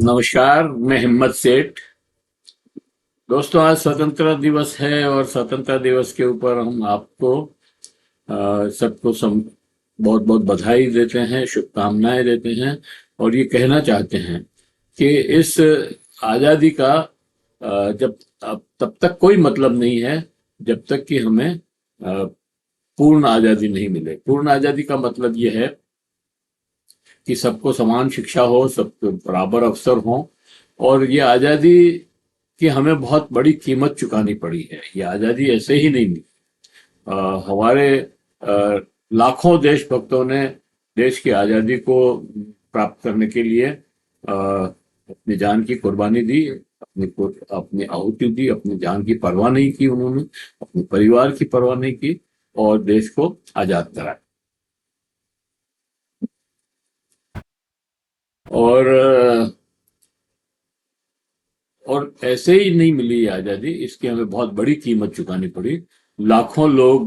नमस्कार, मैं हिम्मत सेठ। दोस्तों, आज स्वतंत्रता दिवस है और स्वतंत्रता दिवस के ऊपर हम आपको सबको बहुत बहुत बधाई देते हैं, शुभकामनाएं देते हैं और ये कहना चाहते हैं कि इस आज़ादी का जब अब तब तक कोई मतलब नहीं है जब तक कि हमें पूर्ण आज़ादी नहीं मिले। पूर्ण आज़ादी का मतलब ये है कि सबको समान शिक्षा हो, सबको बराबर अवसर हो। और ये आज़ादी की हमें बहुत बड़ी कीमत चुकानी पड़ी है। ये आज़ादी ऐसे ही नहीं मिली। हमारे लाखों देशभक्तों ने देश की आज़ादी को प्राप्त करने के लिए अपनी जान की कुर्बानी दी, अपनी आहुति दी, अपनी जान की परवाह नहीं की उन्होंने, अपने परिवार की परवाह नहीं की और देश को आज़ाद कराया। और और ऐसे ही नहीं मिली आज़ादी, इसकी हमें बहुत बड़ी कीमत चुकानी पड़ी। लाखों लोग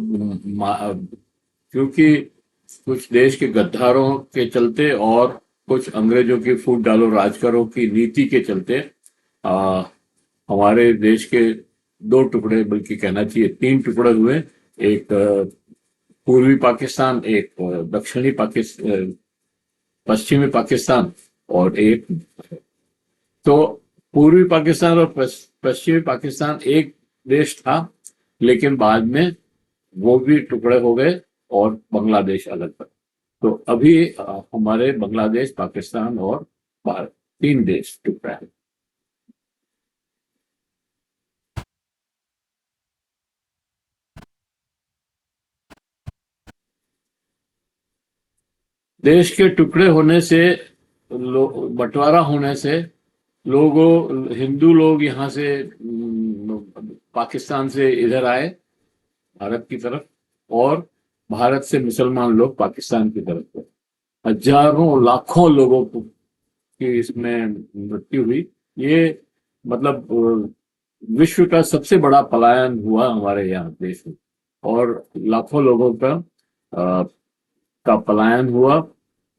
क्योंकि कुछ देश के गद्दारों के चलते और कुछ अंग्रेजों की फूट डालो राज करो की नीति के चलते आ, हमारे देश के दो टुकड़े, बल्कि कहना चाहिए तीन टुकड़े हुए। एक पूर्वी पाकिस्तान, एक दक्षिणी पाकिस्तान, पश्चिमी पाकिस्तान और एक। तो पूर्वी पाकिस्तान और पश्चिमी पाकिस्तान एक देश था, लेकिन बाद में वो भी टुकड़े हो गए और बांग्लादेश अलग बना। तो अभी हमारे बांग्लादेश, पाकिस्तान और भारत, तीन देश टुकड़ा है। देश के टुकड़े होने से, बंटवारा होने से हिंदू लोग यहाँ से पाकिस्तान से इधर आए भारत की तरफ, और भारत से मुसलमान लोग पाकिस्तान की तरफ गए। हजारों लाखों लोगों की इसमें मृत्यु हुई। ये मतलब विश्व का सबसे बड़ा पलायन हुआ हमारे यहाँ देश में, और लाखों लोगों का पलायन हुआ।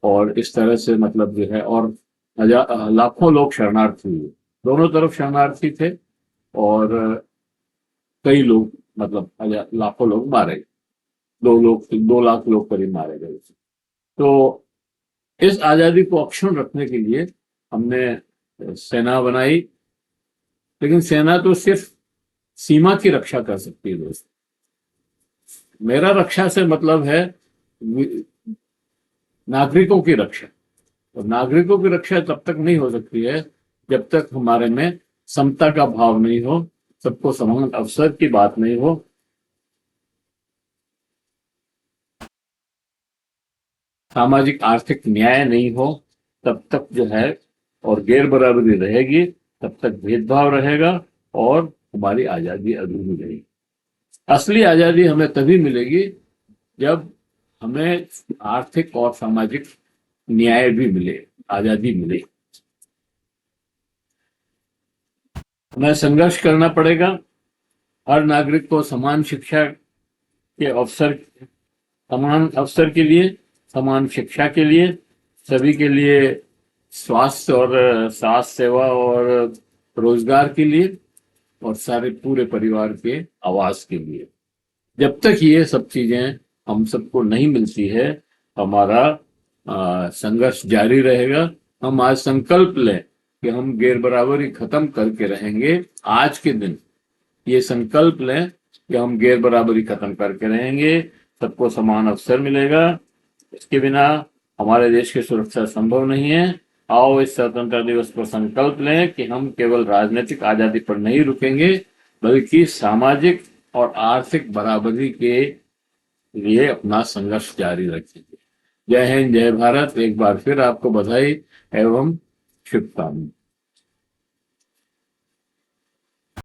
और इस तरह से मतलब जो है, और लाखों लोग शरणार्थी हुए। दोनों तरफ शरणार्थी थे और कई लोग, मतलब लाखों लोग मारे गए। 2 लाख लोग करीब मारे गए। तो इस आजादी को अक्षुण्ण रखने के लिए हमने सेना बनाई। लेकिन सेना तो सिर्फ सीमा की रक्षा कर सकती है दोस्त। मेरा रक्षा से मतलब है नागरिकों की रक्षा। और नागरिकों की रक्षा तब तक नहीं हो सकती है जब तक हमारे में समता का भाव नहीं हो, सबको समान अवसर की बात नहीं हो, सामाजिक आर्थिक न्याय नहीं हो, तब तक जो है, और गैर बराबरी रहेगी तब तक भेदभाव रहेगा और हमारी आजादी अधूरी रहेगी। असली आजादी हमें तभी मिलेगी जब हमें आर्थिक और सामाजिक न्याय भी मिले, आजादी मिले। हमें संघर्ष करना पड़ेगा। हर नागरिक को समान शिक्षा के अवसर, समान अवसर के लिए, समान शिक्षा के लिए, सभी के लिए स्वास्थ्य और स्वास्थ्य सेवा और रोजगार के लिए, और सारे पूरे परिवार के आवास के लिए। जब तक ये सब चीजें हम सबको नहीं मिलती है, हमारा संघर्ष जारी रहेगा। हम आज संकल्प लें कि हम गैर बराबरी खत्म करके रहेंगे। आज के दिन ये संकल्प लें कि हम गैर बराबरी खत्म करके रहेंगे, सबको समान अवसर मिलेगा। इसके बिना हमारे देश की सुरक्षा संभव नहीं है। आओ इस स्वतंत्रता दिवस पर संकल्प लें कि हम केवल राजनीतिक आजादी पर नहीं रुकेंगे, बल्कि सामाजिक और आर्थिक बराबरी के लिए अपना संघर्ष जारी रखेंगे। जय हिंद, जय भारत। एक बार फिर आपको बधाई एवं शुभकामनाएं।